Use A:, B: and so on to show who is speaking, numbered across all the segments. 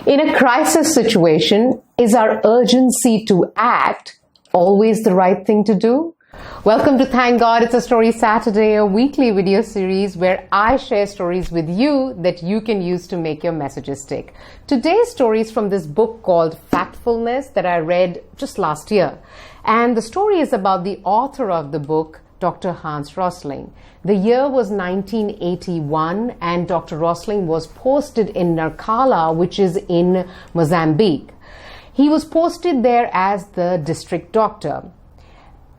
A: In a crisis situation, is our urgency to act always the right thing to do? Welcome to Thank God It's a Story Saturday, a weekly video series where I share stories with you that you can use to make your messages stick. Today's story is from this book called Factfulness that I read just last year. And the story is about the author of the book, Dr. Hans Rosling. The year was 1981 and Dr. Rosling was posted in Nacala, which is in Mozambique. He was posted there as the district doctor.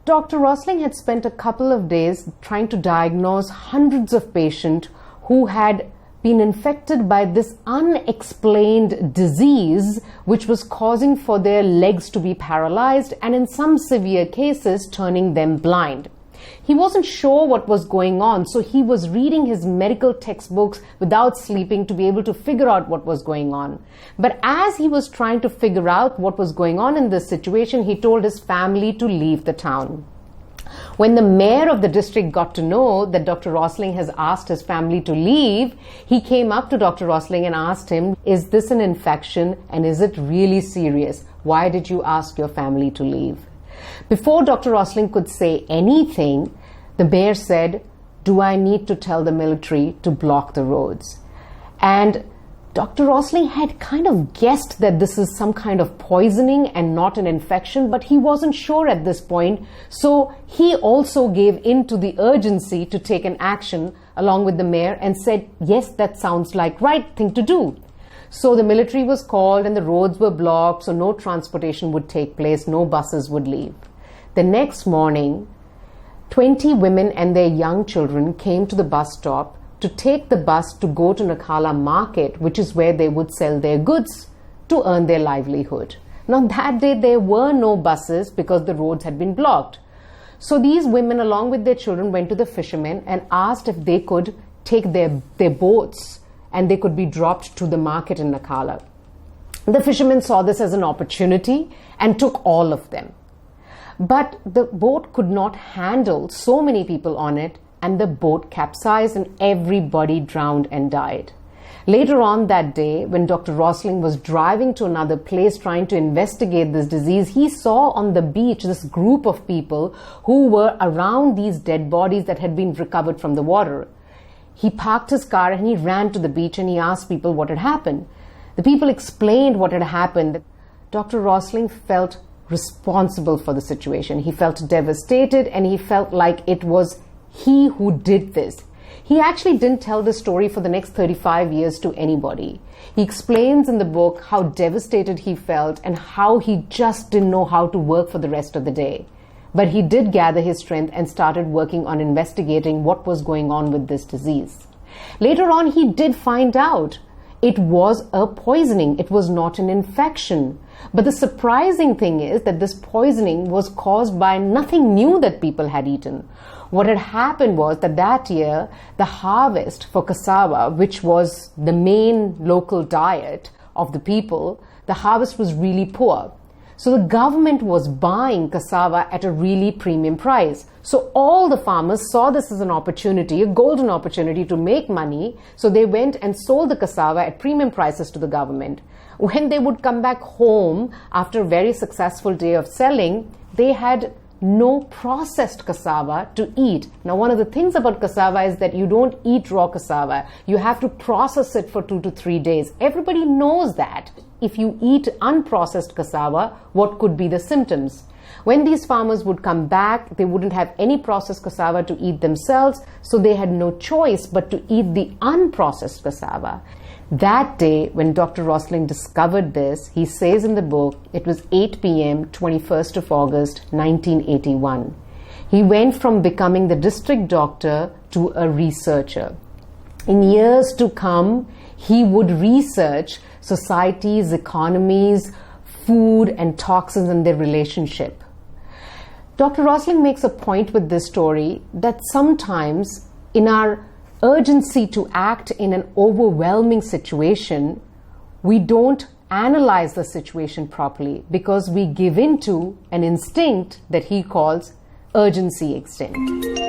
A: Dr. Rosling had spent a couple of days trying to diagnose hundreds of patients who had been infected by this unexplained disease which was causing for their legs to be paralyzed and in some severe cases turning them blind. He wasn't sure what was going on, so he was reading his medical textbooks without sleeping to be able to figure out what was going on. But as he was trying to figure out what was going on in this situation, he told his family to leave the town. When the mayor of the district got to know that Dr. Rosling has asked his family to leave, he came up to Dr. Rosling and asked him, "Is this an infection and is it really serious? Why did you ask your family to leave?" Before Dr. Rosling could say anything, the mayor said, "Do I need to tell the military to block the roads?" And Dr. Rosling had kind of guessed that this is some kind of poisoning and not an infection, but he wasn't sure at this point. So he also gave in to the urgency to take an action along with the mayor and said, "Yes, that sounds like right thing to do." So the military was called and the roads were blocked, so no transportation would take place, no buses would leave. The next morning, 20 women and their young children came to the bus stop to take the bus to go to Nacala market, which is where they would sell their goods to earn their livelihood. Now that day there were no buses because the roads had been blocked. So these women along with their children went to the fishermen and asked if they could take their boats and they could be dropped to the market in Nacala. The fishermen saw this as an opportunity and took all of them. But the boat could not handle so many people on it, and the boat capsized and everybody drowned and died. Later on that day, when Dr. Rosling was driving to another place trying to investigate this disease, he saw on the beach this group of people who were around these dead bodies that had been recovered from the water. He parked his car and he ran to the beach and he asked people what had happened. The people explained what had happened. Dr. Rosling felt responsible for the situation. He felt devastated and he felt like it was he who did this. He actually didn't tell the story for the next 35 years to anybody. He explains in the book how devastated he felt and how he just didn't know how to work for the rest of the day. But he did gather his strength and started working on investigating what was going on with this disease. Later on, he did find out it was a poisoning. It was not an infection. But the surprising thing is that this poisoning was caused by nothing new that people had eaten. What had happened was that year, the harvest for cassava, which was the main local diet of the people, the harvest was really poor. So the government was buying cassava at a really premium price. So all the farmers saw this as an opportunity, a golden opportunity to make money. So they went and sold the cassava at premium prices to the government. When they would come back home after a very successful day of selling, they had no processed cassava to eat. Now, one of the things about cassava is that you don't eat raw cassava. You have to process it for 2 to 3 days. Everybody knows that. If you eat unprocessed cassava, what could be the symptoms? When these farmers would come back, they wouldn't have any processed cassava to eat themselves, so they had no choice but to eat the unprocessed cassava. That day, when Dr. Rosling discovered this, he says in the book, it was 8 p.m., 21st of August, 1981. He went from becoming the district doctor to a researcher. In years to come, he would research societies, economies, food, and toxins and their relationship. Dr. Rosling makes a point with this story that sometimes in our urgency to act in an overwhelming situation, we don't analyze the situation properly because we give in to an instinct that he calls urgency instinct.